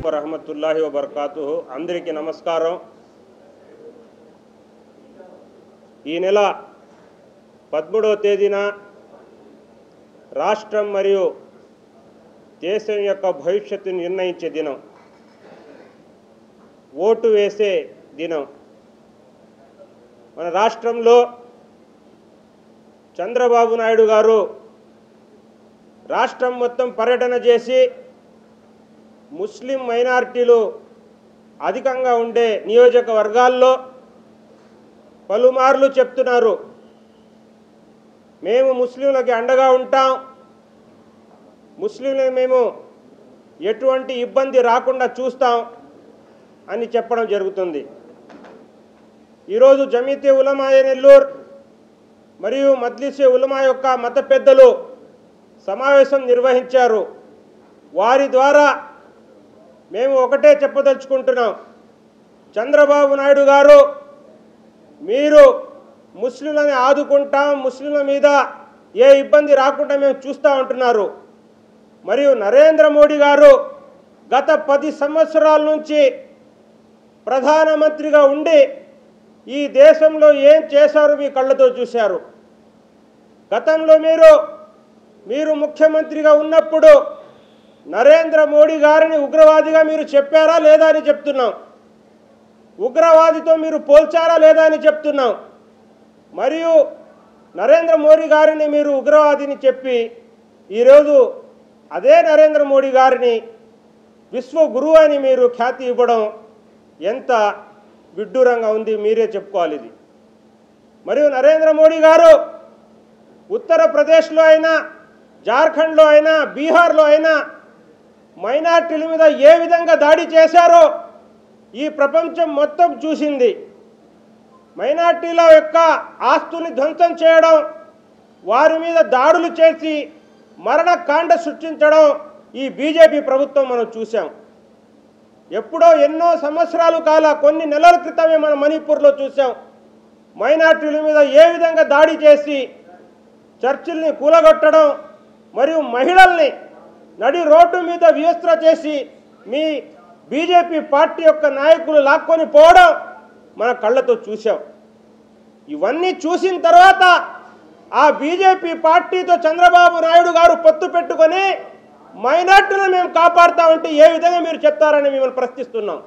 వరహమతుల్లాహి వబర్కాతుహు। అందరికీ నమస్కారం। ఈ నెల 13వ తేదీన రాష్ట్రం మరియు దేశం యొక్క భవిష్యత్తును నిర్ణయించే దినం, ఓటు వేసే దినం। మన రాష్ట్రంలో చంద్రబాబు నాయుడు గారు రాష్ట్రం మొత్తం పర్యటన చేసి ముస్లిం మైనారిటీలు అధికంగా ఉండే నియోజకవర్గాల్లో పలుమార్లు చెప్తున్నారు, మేము ముస్లింలకి అండగా ఉంటాం, ముస్లింలకు మేము ఎటువంటి ఇబ్బంది రాకుండా చూస్తాం అని చెప్పడం జరుగుతుంది। ఈరోజు జమీతే ఉలమాయే నెల్లూరు మరియు మజ్లిసే ఉలమా యొక్క మత పెద్దలు సమావేశం నిర్వహించారు। వారి ద్వారా మేము ఒకటే చెప్పదలుచుకుంటున్నాం, చంద్రబాబు నాయుడు గారు మీరు ముస్లింలని ఆదుకుంటాం, ముస్లింల మీద ఏ ఇబ్బంది రాకుండా మేము చూస్తూ ఉంటున్నారు। మరియు నరేంద్ర మోడీ గారు గత 10 సంవత్సరాల నుంచి ప్రధానమంత్రిగా ఉండి ఈ దేశంలో ఏం చేశారు మీ కళ్ళతో చూశారు। గతంలో మీరు ముఖ్యమంత్రిగా ఉన్నప్పుడు నరేంద్ర మోడీ గారిని ఉగ్రవాదిగా మీరు చెప్పారా లేదా అని చెప్తున్నాం, ఉగ్రవాదితో మీరు పోల్చారా లేదా అని చెప్తున్నాం। మరియు నరేంద్ర మోడీ గారిని మీరు ఉగ్రవాదిని చెప్పి ఈరోజు అదే నరేంద్ర మోడీ గారిని విశ్వగురువు అని మీరు ఖ్యాతి ఇవ్వడం ఎంత విడ్డూరంగా ఉంది, మీరే చెప్పుకోవాలి ఇది। మరియు నరేంద్ర మోడీ గారు ఉత్తరప్రదేశ్లో అయినా, జార్ఖండ్లో అయినా, బీహార్లో అయినా మైనార్టీల మీద ఏ విధంగా దాడి చేశారో ఈ ప్రపంచం మొత్తం చూసింది। మైనార్టీల యొక్క ఆస్తుల్ని ధ్వంసం చేయడం, వారి మీద దాడులు చేసి మరణకాండ సృష్టించడం ఈ బీజేపీ ప్రభుత్వం మనం చూసాం। ఎప్పుడో ఎన్నో సంవత్సరాలు కాల కొన్ని నెలల క్రితమే మనం మణిపూర్లో చూసాం, మైనార్టీల మీద ఏ విధంగా దాడి చేసి చర్చిల్ని కూలగొట్టడం మరియు మహిళల్ని నడి రోడ్డు మీద వివస్త్ర చేసి మీ బీజేపీ పార్టీ యొక్క నాయకులు లాక్కొని పోవడం మన కళ్ళతో చూసాం। ఇవన్నీ చూసిన తర్వాత ఆ బీజేపీ పార్టీతో చంద్రబాబు నాయుడు గారు పొత్తు పెట్టుకొని మైనార్టీలను మేము కాపాడుతామంటే ఏ విధంగా మీరు చెప్తారని మిమ్మల్ని ప్రశ్నిస్తున్నాం।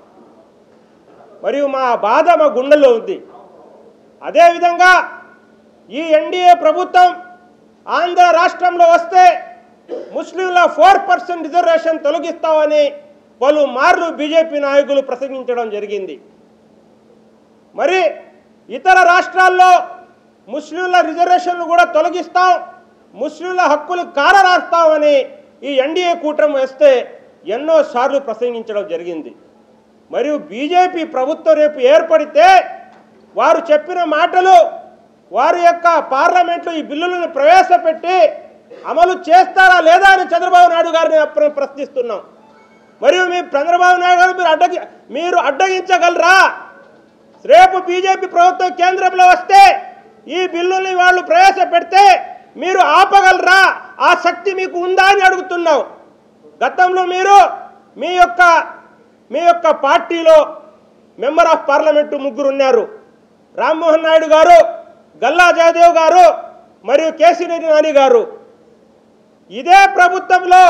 మరియు మా బాధ మా గుండెల్లో ఉంది। అదేవిధంగా ఈ ఎన్డీఏ ప్రభుత్వం ఆంధ్ర రాష్ట్రంలో వస్తే ముస్లింల 4% రిజర్వేషన్ తొలగిస్తామని పలుమార్లు బీజేపీ నాయకులు ప్రసంగించడం జరిగింది। మరి ఇతర రాష్ట్రాల్లో ముస్లింల రిజర్వేషన్లు కూడా తొలగిస్తాం, ముస్లింల హక్కులు కాలరాస్తామని ఈ ఎన్డీఏ కూటమి వస్తే ఎన్నోసార్లు ప్రసంగించడం జరిగింది। మరియు బీజేపీ ప్రభుత్వం రేపు ఏర్పడితే వారు చెప్పిన మాటలు వారి యొక్క పార్లమెంట్లో ఈ బిల్లులను ప్రవేశపెట్టి అమలు చేస్తారా లేదా అని చంద్రబాబు నాయుడు గారిని ప్రశ్నిస్తున్నాం। మరియు మీ చంద్రబాబు నాయుడు గారు మీరు అడ్డగించగలరా? రేపు బీజేపీ ప్రభుత్వం కేంద్రంలో వస్తే ఈ బిల్లుల్ని వాళ్ళు ప్రవేశపెడితే మీరు ఆపగలరా? ఆ శక్తి మీకు ఉందా అని అడుగుతున్నాం। గతంలో మీరు మీ యొక్క పార్టీలో మెంబర్ ఆఫ్ పార్లమెంటు 3 ఉన్నారు, రామ్మోహన్ నాయుడు గారు, గల్లా జయదేవ్ గారు మరియు కేసినేని నాని గారు। ఇదే ప్రభుత్వంలో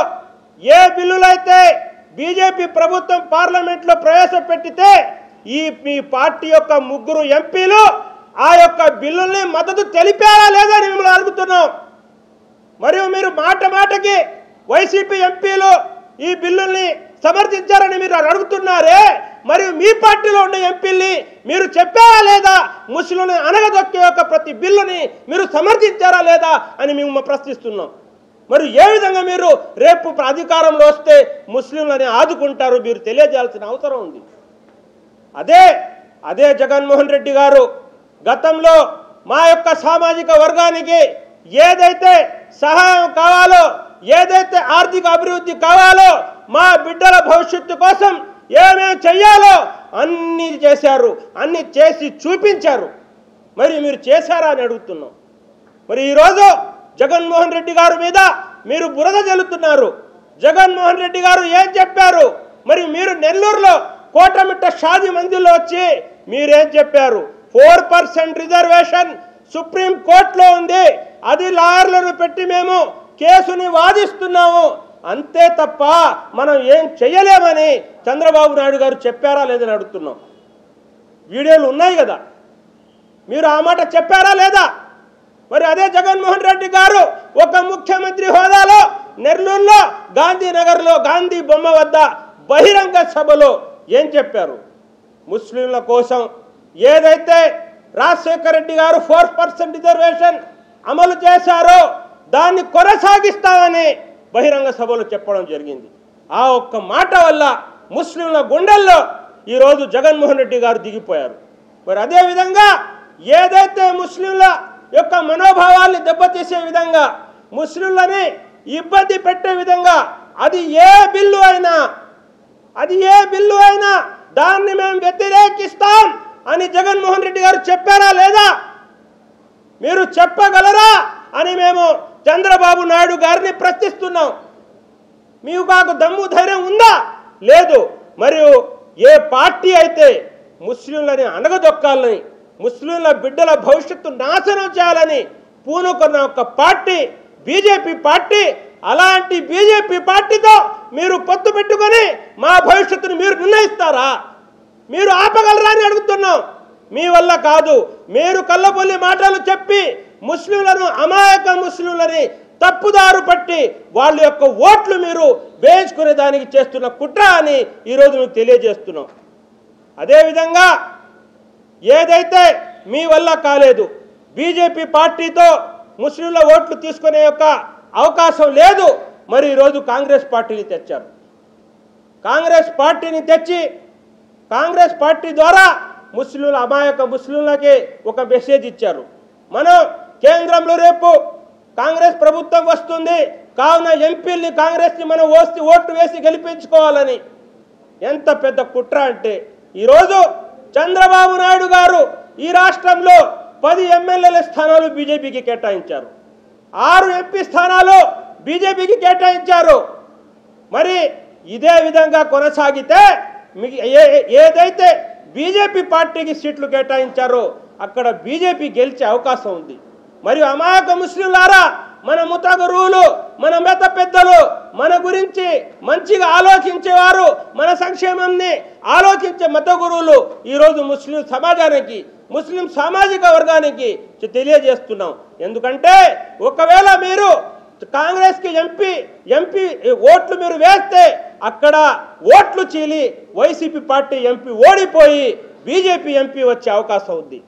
ఏ బిల్లులైతే బీజేపీ ప్రభుత్వం పార్లమెంట్లో ప్రవేశపెట్టితే మీ పార్టీ యొక్క 3 ఎంపీలు ఆ యొక్క బిల్లుల్ని మద్దతు తెలిపారా లేదా అని మిమ్మల్ని అడుగుతున్నాం। మరియు మీరు మాటకి వైసీపీ ఎంపీలు ఈ బిల్లుల్ని సమర్థించారని మీరు అడుగుతున్నారే, మరియు మీ పార్టీలో ఉన్న ఎంపీల్ని మీరు చెప్పారా లేదా? ముస్లింలను అనగదొక్కే యొక్క ప్రతి బిల్లుని మీరు సమర్థించారా లేదా అని మేము ప్రశ్నిస్తున్నాం। మరి ఏ విధంగా మీరు రేపు అధికారంలో వస్తే ముస్లింలని ఆదుకుంటారు మీరు తెలియజేయాల్సిన అవసరం ఉంది। అదే జగన్మోహన్ రెడ్డి గారు గతంలో మా యొక్క సామాజిక వర్గానికి ఏదైతే సహాయం కావాలో, ఏదైతే ఆర్థిక అభివృద్ధి కావాలో, మా బిడ్డల భవిష్యత్తు కోసం ఏమేమి చెయ్యాలో అన్నీ చేశారు, అన్నీ చేసి చూపించారు। మరి మీరు చేశారా అని అడుగుతున్నాం। మరి ఈరోజు జగన్మోహన్ రెడ్డి గారి మీద మీరు బురద జల్లుతున్నారు। జగన్మోహన్ రెడ్డి గారు ఏం చెప్పారు? మరి మీరు నెల్లూరులో కోటమిట్ట షాది మందిలో వచ్చి మీరేం చెప్పారు? 4% రిజర్వేషన్ సుప్రీం కోర్టులో ఉంది, అది లాయర్లను పెట్టి మేము కేసుని వాదిస్తున్నాము, అంతే తప్ప మనం ఏం చేయలేమని చంద్రబాబు నాయుడు గారు చెప్పారా లేదని అడుగుతున్నాం. వీడియోలు ఉన్నాయి కదా, మీరు ఆ మాట చెప్పారా లేదా? మరి అదే జగన్మోహన్ రెడ్డి గారు ఒక ముఖ్యమంత్రి హోదాలో నెల్లూరులో గాంధీనగర్లో గాంధీ బొమ్మ వద్ద బహిరంగ సభలో ఏం చెప్పారు? ముస్లింల కోసం ఏదైతే రాజశేఖర రెడ్డి గారు 4% రిజర్వేషన్ అమలు చేశారో దాన్ని కొనసాగిస్తామని బహిరంగ సభలో చెప్పడం జరిగింది. ఆ ఒక్క మాట వల్ల ముస్లింల గుండెల్లో ఈరోజు జగన్మోహన్ రెడ్డి గారు దిగిపోయారు. మరి అదేవిధంగా ఏదైతే ముస్లింల యొక్క మనోభావాల్ని దెబ్బతీసే విధంగా, ముస్లింలని ఇబ్బంది పెట్టే విధంగా అది ఏ బిల్లు అయినా దాన్ని మేము వ్యతిరేకిస్తాం అని జగన్మోహన్ రెడ్డి గారు చెప్పారా లేదా? మీరు చెప్పగలరా అని మేము చంద్రబాబు నాయుడు గారిని ప్రశ్నిస్తున్నాం. మీకు కాకు దమ్ము ధైర్యం ఉందా? లేదు. మరియు ఏ పార్టీ అయితే ముస్లింలని అణగదొక్కాలని, ముస్లింల బిడ్డల భవిష్యత్తు నాశనం చేయాలని పూనుకున్న ఒక పార్టీ బీజేపీ పార్టీ. అలాంటి బీజేపీ పార్టీతో మీరు పొత్తు పెట్టుకొని మా భవిష్యత్తును మీరు నిర్ణయిస్తారా? మీరు ఆపగలరా అని అడుగుతున్నాం. మీ వల్ల కాదు. మీరు కళ్ళబొల్లి మాటలు చెప్పి ముస్లింలను, అమాయక ముస్లింలని తప్పుదారు పట్టి వాళ్ళ యొక్క ఓట్లు మీరు వేయించుకునే దానికి చేస్తున్న కుట్ర అని ఈరోజు మేము తెలియజేస్తున్నాం. అదేవిధంగా ఏదైతే మీ వల్ల కాలేదు, బీజేపీ పార్టీతో ముస్లింల ఓట్లు తీసుకునే యొక్క అవకాశం లేదు, మరి ఈరోజు కాంగ్రెస్ పార్టీని తెచ్చారు. కాంగ్రెస్ పార్టీని తెచ్చి కాంగ్రెస్ పార్టీ ద్వారా ముస్లింల, అమాయక ముస్లింలకి ఒక మెసేజ్ ఇచ్చారు. మనం కేంద్రంలో రేపు కాంగ్రెస్ ప్రభుత్వం వస్తుంది కావున ఎంపీల్ని కాంగ్రెస్ని మనం ఓట్లు వేసి గెలిపించుకోవాలని. ఎంత పెద్ద కుట్ర అంటే ఈరోజు చంద్రబాబు నాయుడు గారు ఈ రాష్ట్రంలో 10 ఎమ్మెల్యేల స్థానాలు బీజేపీకి కేటాయించారు, 6 ఎంపీ స్థానాలు బీజేపీకి కేటాయించారు. మరి ఇదే విధంగా కొనసాగితే ఏదైతే బీజేపీ పార్టీకి సీట్లు కేటాయించారో అక్కడ బీజేపీ గెలిచే అవకాశం ఉంది. మరియు అమాయక ముస్లింలారా, మన ముత గురువులు, మన మత పెద్దలు మన గురించి మంచిగా ఆలోచించేవారు, మన సంక్షేమాన్ని ఆలోచించే మత గురువులు ఈరోజు ముస్లిం సమాజానికి, ముస్లిం సామాజిక వర్గానికి తెలియజేస్తున్నాం. ఎందుకంటే ఒకవేళ మీరు కాంగ్రెస్కి ఎంపీ ఓట్లు మీరు వేస్తే అక్కడ ఓట్లు చీలి వైసీపీ పార్టీ ఎంపీ ఓడిపోయి బీజేపీ ఎంపీ వచ్చే అవకాశం ఉంది.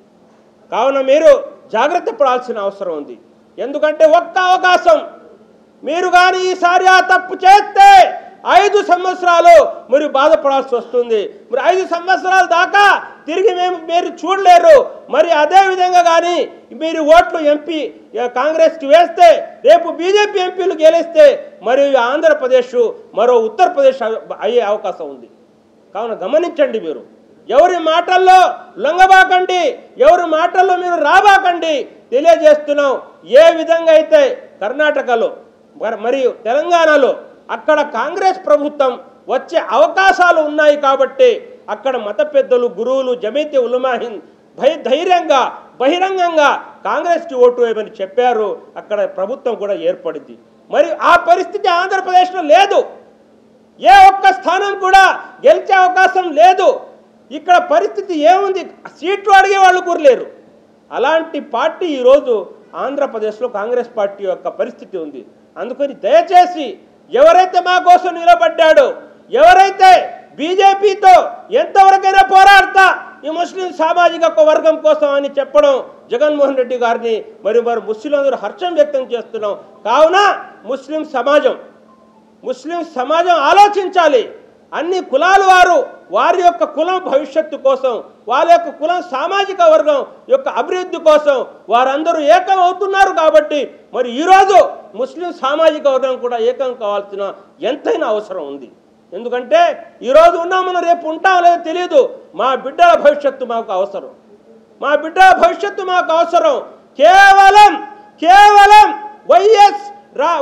కావున మీరు జాగ్రత్త పడాల్సిన అవసరం ఉంది. ఎందుకంటే ఒక్క అవకాశం, మీరు కానీ ఈసారి ఆ తప్పు చేస్తే 5 సంవత్సరాలు మీరు బాధపడాల్సి వస్తుంది. మరి 5 సంవత్సరాల దాకా తిరిగి మీరు చూడలేరు. మరి అదే విధంగా కానీ మీరు ఓట్లు ఎంపీ కాంగ్రెస్కి వేస్తే రేపు బీజేపీ ఎంపీలు గెలిస్తే మరి ఆంధ్రప్రదేశ్ మరో ఉత్తరప్రదేశ్ అయ్యే అవకాశం ఉంది. కావున గమనించండి, మీరు ఎవరి మాటల్లో లొంగబాకండి, ఎవరి మాటల్లో మీరు రాబాకండి తెలియజేస్తున్నాం. ఏ విధంగా అయితే కర్ణాటకలో మరియు తెలంగాణలో అక్కడ కాంగ్రెస్ ప్రభుత్వం వచ్చే అవకాశాలు ఉన్నాయి కాబట్టి అక్కడ మత పెద్దలు, గురువులు, జమీతే ఉలమాహిన్ ధైర్యంగా బహిరంగంగా కాంగ్రెస్కి ఓటు వేయమని చెప్పారు. అక్కడ ప్రభుత్వం కూడా ఏర్పడింది. మరి ఆ పరిస్థితి ఆంధ్రప్రదేశ్లో లేదు. ఏ ఒక్క స్థానం కూడా గెలిచే అవకాశం లేదు. ఇక్కడ పరిస్థితి ఏముంది? సీట్లు అడిగే వాళ్ళు కూరలేరు. అలాంటి పార్టీ ఈరోజు ఆంధ్రప్రదేశ్లో కాంగ్రెస్ పార్టీ యొక్క పరిస్థితి ఉంది. అందుకని దయచేసి ఎవరైతే మా కోసం నిలబడ్డాడో, ఎవరైతే బీజేపీతో ఎంతవరకైనా పోరాడతా ఈ ముస్లిం సామాజిక వర్గం కోసం అని చెప్పడం జగన్మోహన్ రెడ్డి గారిని మరి ముస్లింలందరూ హర్షం వ్యక్తం చేస్తున్నాం. కావున ముస్లిం సమాజం ఆలోచించాలి. అన్ని కులాల వారి యొక్క కులం భవిష్యత్తు కోసం, వాళ్ళ యొక్క కులం సామాజిక వర్గం యొక్క అభివృద్ధి కోసం వారందరూ ఏకం అవుతున్నారు. కాబట్టి మరి ఈరోజు ముస్లిం సామాజిక వర్గం కూడా ఏకం కావాల్సిన ఎంతైనా అవసరం ఉంది. ఎందుకంటే ఈరోజు ఉన్నాం, మనం రేపు ఉంటాం లేదో తెలియదు. మా బిడ్డల భవిష్యత్తు మాకు అవసరం. కేవలం వైఎస్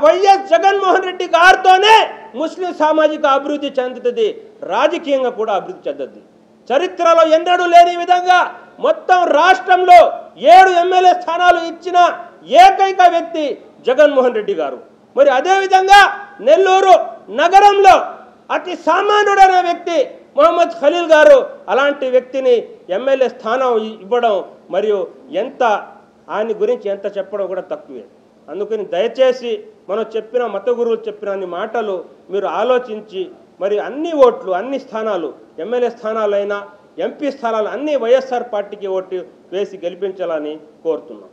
వైఎస్ జగన్మోహన్ రెడ్డి గారితోనే ముస్లిం సామాజిక అభివృద్ధి చెందుతుంది, రాజకీయంగా కూడా అభివృద్ధి చెందుతుంది. చరిత్రలో ఎన్నడూ లేని విధంగా మొత్తం రాష్ట్రంలో 7 ఎమ్మెల్యే స్థానాలు ఇచ్చిన ఏకైక వ్యక్తి జగన్మోహన్ రెడ్డి గారు. మరి అదేవిధంగా నెల్లూరు నగరంలో అతి సామాన్యుడైన వ్యక్తి మొహమ్మద్ ఖలీల్ గారు. అలాంటి వ్యక్తిని ఎమ్మెల్యే స్థానం ఇవ్వడం మరియు ఎంత ఆయన గురించి ఎంత చెప్పడం కూడా తక్కువే. అందుకని దయచేసి మనం చెప్పిన మత గురువులు చెప్పిన అన్ని మాటలు మీరు ఆలోచించి మరి అన్ని ఓట్లు అన్ని స్థానాలు ఎమ్మెల్యే స్థానాలైనా ఎంపీ స్థానాలు అన్నీ వైఎస్ఆర్ పార్టీకి ఓటు వేసి గెలిపించాలని కోరుతున్నాం.